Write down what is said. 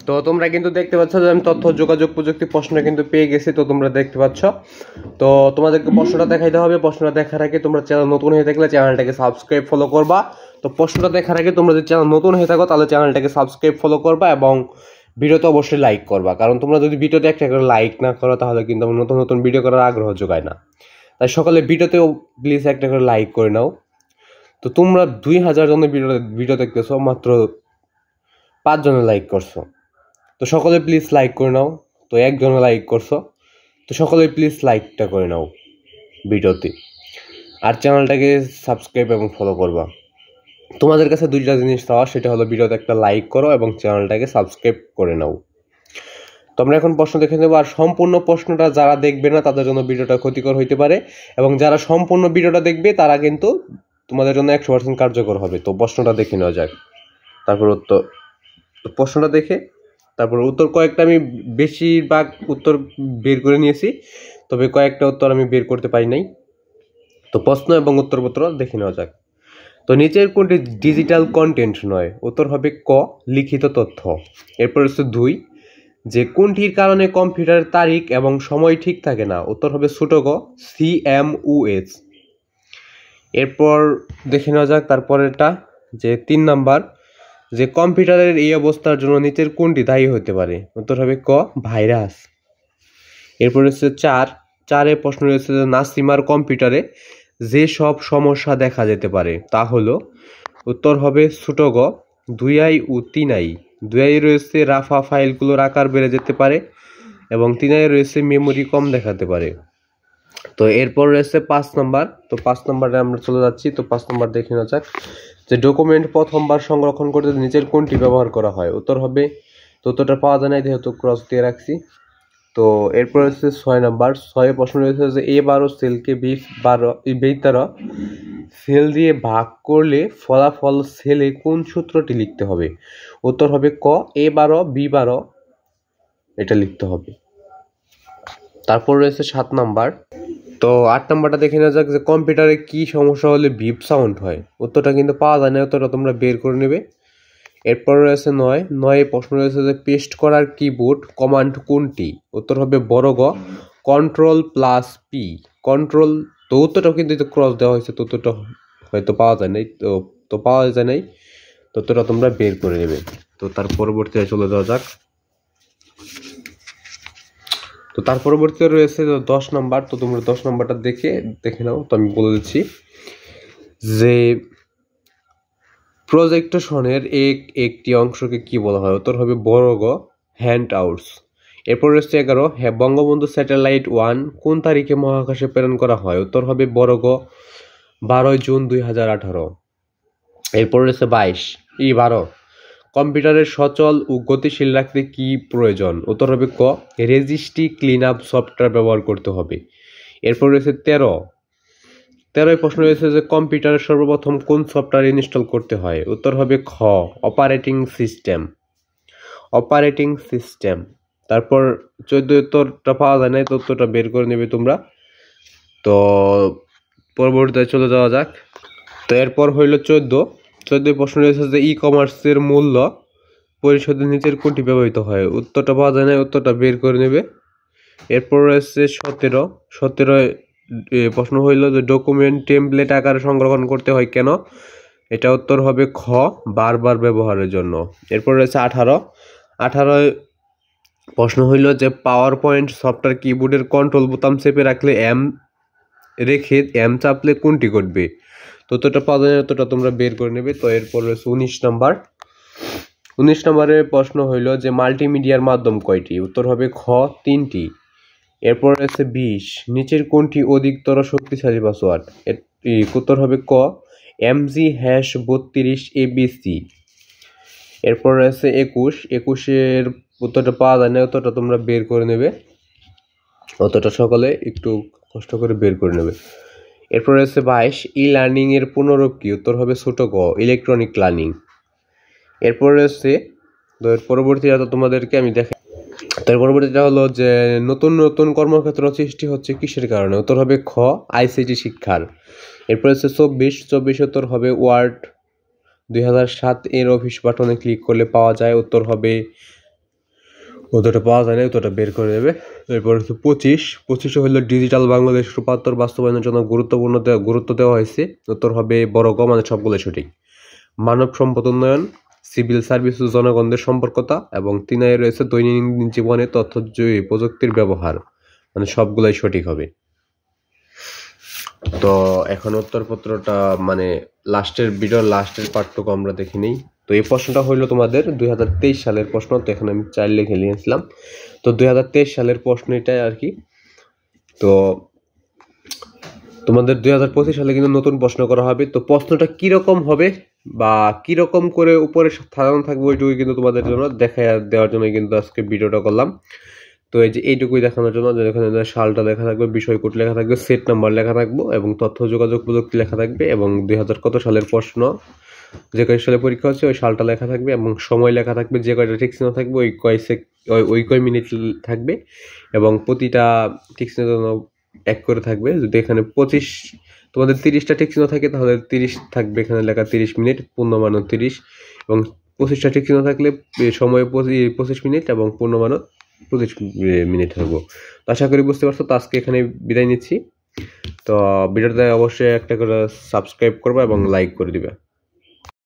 তো তোমরা কিন্তু দেখতে পাচ্ছ যে আমি তথ্য যোগাযোগ প্রযুক্তি প্রশ্নটা কিন্তু পেয়ে গেছি। তো তোমরা দেখতে পাচ্ছ, তো তোমাদেরকে প্রশ্নটা দেখাইতে হবে। প্রশ্নটা দেখার আগে তোমরা চ্যানেল নতুন হয়ে থাকলে চ্যানেলটাকে সাবস্ক্রাইব ফলো করবা। তো প্রশ্নটা দেখার আগে তোমরা যদি চ্যানেল নতুন হয়ে থাকো তাহলে চ্যানেলটাকে সাবস্ক্রাইব ফলো করবা এবং ভিডিওতে অবশ্যই লাইক করবা, কারণ তোমরা যদি ভিডিওতে একটা করে লাইক না করো তাহলে কিন্তু আমার নতুন নতুন ভিডিও করার আগ্রহ যোগায় না। তাই সকালে ভিডিওতেও প্লিজ একটা করে লাইক করে নাও। তো তোমরা 2000 জনের ভিডিও দেখতেছো, মাত্র 5 জনে লাইক করছো। তো সকলে প্লিজ লাইক করে নাও। তো একজনে লাইক করছো, তো সকলে প্লিজ লাইকটা করে নাও ভিডিওতে, আর চ্যানেলটাকে সাবস্ক্রাইব এবং ফলো করবা। তোমাদের কাছে দুইটা জিনিস চাওয়া, সেটা হলো ভিডিওতে একটা লাইক করো এবং চ্যানেলটাকে সাবস্ক্রাইব করে নাও। তোমরা এখন প্রশ্ন দেখে নেবো, আর সম্পূর্ণ প্রশ্নটা যারা দেখবে না তাদের জন্য ভিডিওটা ক্ষতিকর হইতে পারে, এবং যারা সম্পূর্ণ ভিডিওটা দেখবে তারা কিন্তু তোমাদের জন্য 100% কার্যকর হবে। তো প্রশ্নটা দেখে নেওয়া যাক, তারপর উত্তর। তো প্রশ্নটা দেখে তারপর উত্তর কয়েকটা আমি বেশিরভাগ উত্তর বের করে নিয়েছি, তবে কয়েকটা উত্তর আমি বের করতে পারি নাই। তো প্রশ্ন এবং উত্তরপত্র দেখে নেওয়া যাক। তো নিচের কোনটি ডিজিটাল কন্টেন্ট নয়? উত্তর হবে ক, লিখিত তথ্য। এরপর হচ্ছে 2, যে কোনটির কারণে কম্পিউটারের তারিখ এবং সময় ঠিক থাকে না? উত্তর হবে ছোট গ, CMUS। এরপর দেখে নেওয়া যাক তারপরেরটা, যে 3 নাম্বার, যে কম্পিউটারের এই অবস্থার জন্য নিচের কোনটি দায়ী হতে পারে? উত্তর হবে ক, ভাইরাস। এরপর হচ্ছে 4 প্রশ্ন রয়েছে যে নাসিমার কম্পিউটারে যে সব সমস্যা দেখা যেতে পারে তা হলো? উত্তর হবে ছোট গ, 2i ও 3i। 2i রয়েছে রাফা ফাইলগুলোর আকার বেড়ে যেতে পারে, এবং 3i রয়েছে মেমোরি কম দেখাতে পারে। তো এরপর রয়েছে 5 নম্বর। তো 5 নম্বরে আমরা চলে যাচ্ছি। তো 5 নম্বর দেখে নেওয়া যাক, যে ডকুমেন্ট প্রথমবার সংরক্ষণ করতে নিচের কোনটি ব্যবহার করা হয়? উত্তর হবে, তো উত্তরটা পাওয়া যায় না যেহেতু ক্রস দিয়ে রাখছি। তো এরপর হচ্ছে 6 নাম্বার। 6 প্রশ্ন রয়েছে যে A12 সেলকে B13 সেল দিয়ে ভাগ করলে ফলাফল সেলে কোন সূত্রটি লিখতে হবে? উত্তর হবে ক, A12 B12 এটা লিখতে হবে। তারপর রয়েছে 7 নাম্বার। তো 8 নাম্বারটা দেখে নেওয়া যাক, যে কম্পিউটারে কি সমস্যা হলে বিপ সাউন্ড হয়? উত্তরটা কিন্তু পাওয়া যায় না, উত্তরটা তোমরা বের করে নেবে। এরপর রয়েছে 9 প্রশ্ন রয়েছে যে পেস্ট করার কিবোর্ড কমান্ড কোনটি? উত্তর হবে বড় গ, Ctrl+P। কন্ট্রোল। তো উত্তরটাও কিন্তু ক্রস দেওয়া হয়েছে, তো উত্তরটা হয়তো পাওয়া যায় নাই। তো পাওয়া যায় নাই, তো উত্তরটা তোমরা বের করে নেবে। তো তার পরবর্তীতে চলে যাওয়া যাক। তো তার পরবর্তীতে রয়েছে 10 নাম্বার। তো তোমরা 10 নাম্বারটা দেখে নাও। তো আমি বলে দিচ্ছি যে প্রজেক্টেশনের একটি অংশকে কি বলা হয়? উত্তর হবে বড় গ, হ্যান্ড আউটস। এরপর রয়েছে 11, হ্যাঁ বঙ্গবন্ধু স্যাটেলাইট 1 কোন তারিখে মহাকাশে প্রেরণ করা হয়? উত্তর হবে বড় গ, 12 জুন 2018। এরপর রয়েছে 12, কম্পিউটারের সচল ও গতিশীল রাখতে কি প্রয়োজন? উত্তর হবে ক, রেজিস্ট্রি ক্লিন আপ সফটওয়্যার ব্যবহার করতে হবে। এরপর রয়েছে 13 প্রশ্ন রয়েছে যে কম্পিউটারের সর্বপ্রথম কোন সফটওয়্যার ইনস্টল করতে হয়? উত্তর হবে খ, অপারেটিং সিস্টেম। তারপর 14 উত্তরটা পাওয়া যায় না, তো উত্তরটা বের করে নেবে তোমরা। তো পরবর্তীতে চলে যাওয়া যাক। তো এরপর হইল 14 প্রশ্ন রয়েছে যে ই কমার্সের মূল্য পরিশোধের নিচের কোনটি ব্যবহৃত হয়? উত্তরটা পাওয়া যায় না, উত্তরটা বের করে নেবে। এরপর রয়েছে 17 প্রশ্ন হইল যে ডকুমেন্ট টেমপ্লেট আকারে সংরক্ষণ করতে হয় কেন? এটা উত্তর হবে খ, বারবার ব্যবহারের জন্য। এরপর রয়েছে 18 প্রশ্ন হইল যে পাওয়ার পয়েন্ট সফটওয়্যার কিবোর্ডের কন্ট্রোল বোতাম চেপে রাখলে এম চাপলে কোনটি ঘটবে? তো উত্তরটা পাওয়া যায় না, উত্তরটা তোমরা বের করে নেবে। তো এরপর রয়েছে 19 নম্বরের প্রশ্ন হইল যে মাল্টিমিডিয়ার মাধ্যম কয়টি? উত্তর হবে খ, 3টি। এরপর রয়েছে 20, নিচের কোনটি অধিকতর শক্তিশালী পাসওয়ার্ড? উত্তর হবে ক, MG-32ABC। এরপর রয়েছে 21 উত্তরটা পাওয়া যায় না, উত্তরটা তোমরা বের করে নেবে। উত্তরটা সকলে একটু কষ্ট করে বের করে নেবে। এরপর রয়েছে 22, ই লার্নিং এর পুনরূপ কি? উত্তর হবে ছোট গ, ইলেকট্রনিক লার্নিং। এরপর রয়েছে পরবর্তীটা তোমাদেরকে আমি দেখাই। তার পরবর্তীটা হলো যে নতুন নতুন কর্মক্ষেত্র সৃষ্টি হচ্ছে কিসের কারণে? উত্তর হবে খ, ICT শিক্ষার। এরপর হচ্ছে 24 উত্তর হবে ওয়ার্ড 2007 এর অফিস বাটনে ক্লিক করলে পাওয়া যায়। উত্তর হবে অতটা পাওয়া যায় না, অতটা বের করে দেবে। এরপর হচ্ছে 25 হলো ডিজিটাল বাংলাদেশ রূপান্তর বাস্তবায়নের জন্য গুরুত্ব দেওয়া হয়েছে। উত্তর হবে বড় গ, মানে সবগুলো সঠিক। মানব সম্পদ উন্নয়ন, সিভিল সার্ভিস ও জনগণদের সম্পর্কতা, এবং 3 রয়েছে দৈনন্দিন জীবনে তথ্য প্রযুক্তির ব্যবহার, মানে সবগুলাই সঠিক হবে। তো এখন উত্তরপত্রটা মানে ভিডিওর লাস্টের পার্টটুকু আমরা দেখে নিই। তো এই প্রশ্নটা হইলো তোমাদের 2023 সালের প্রশ্ন। তো এখানে আমি 4 লিখে নিয়েছিলাম। তো 2023 সালের প্রশ্ন এটাই আর কি। তো তোমাদের 2025 সালে কিন্তু নতুন প্রশ্ন করা হবে। তো প্রশ্নটা কিরকম হবে বা কিরকম করে উপরে সাজানো থাকবে ওইটুকুই কিন্তু তোমাদের জন্য দেখা দেওয়ার জন্য কিন্তু আজকে ভিডিওটা করলাম। তো এই যে এইটুকুই দেখানোর জন্য, যেখানে সালটা লেখা থাকবে, বিষয় কোড লেখা থাকবে, সেট নাম্বার লেখা থাকবে, এবং তথ্য যোগাযোগ প্রযুক্তি লেখা থাকবে, এবং 2000 কত সালের প্রশ্ন, যে কয় সালে পরীক্ষা হচ্ছে ওই সালটা লেখা থাকবে, এবং সময় লেখা থাকবে, যে কয়টা ঠিক চিহ্ন থাকবে ওই কয় মিনিট থাকবে, এবং প্রতিটা ঠিক চিহ্নের জন্য 1 করে থাকবে। যদি এখানে তোমাদের 30টা ঠিক চিহ্ন থাকে তাহলে 30 থাকবে এখানে লেখা 30 মিনিট, পূর্ণমান 30, এবং 25টা ঠিক চিহ্ন থাকলে সময় 25 মিনিট এবং পূর্ণমান 25 মিনিট হবো। তো আশা করি বুঝতে পারছো। তো আজকে এখানে বিদায় নিচ্ছি। তো ভিডিওতে অবশ্যই একটা করে সাবস্ক্রাইব করবা এবং লাইক করে দিবা।